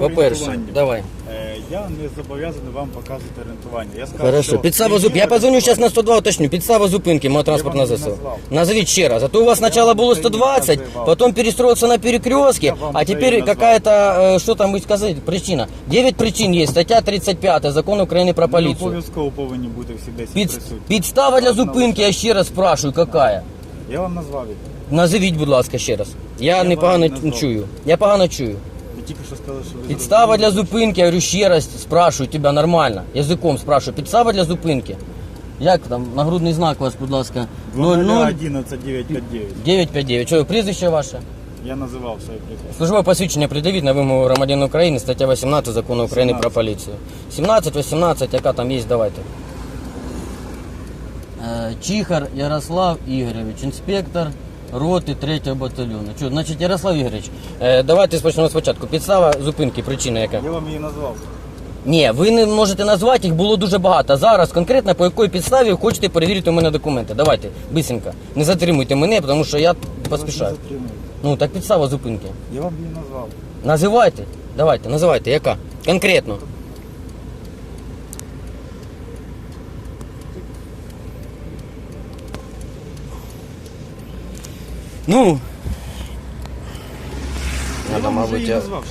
По-перше, давай. Я не зобов'язаний вам показувати орієнтування. Я сказав, Хорошо. що Підстава зупинки. Я позвоню зараз на 102, уточню. Підстава зупинки мого транспортного вам не засобу. назвав. Назовіть ще раз. А то у вас сначала було 120, назвав. потом перестроился на перекрестке, Я вам а це і теперь назвав. какая-то, что там вы сказали, причина. 9 причин есть, стаття 35 Закон України про Ви поліцію. обов'язково повинні бути всі 10 присутні. Підстава для зупинки, я ще раз спрашиваю, какая? Я вам назвав їх. Назовіть, будь ласка, ще раз. Я вам непогано не назвав. чую. Я погано чую. Ви тільки що сказали, що ви Підстава для зупинки, я говорю ще раз, спрашиваю тебя нормально, язиком спрашиваю. Підстава для зупинки. Як там, нагрудний знак у вас, будь ласка, 00 0011959. 959. Що, прізвище ваше? Я називав своє прізвище. Службове посвідчення придавіть на вимогу громадянина України, стаття 18 Закону України про поліцію. 17, 18, яка там є, давайте. Чихар Ярослав Ігорович, інспектор роти 3-го батальйону. Що, значить, Ярослав Ігорович, давайте почнемо спочатку. Підстава зупинки, причина яка? Я вам її назвав. Ні, ви не можете назвати, їх було дуже багато. Зараз конкретно по якій підставі ви хочете перевірити у мене документи. Давайте, бисенько. Не затримуйте мене, тому що я поспішаю. Вас не затримують. Ну, так підстава зупинки. Я вам її назвав. Називайте. Давайте, називайте, яка? Конкретно. Ну. Я Надо, вам вже мабуть, її назвав.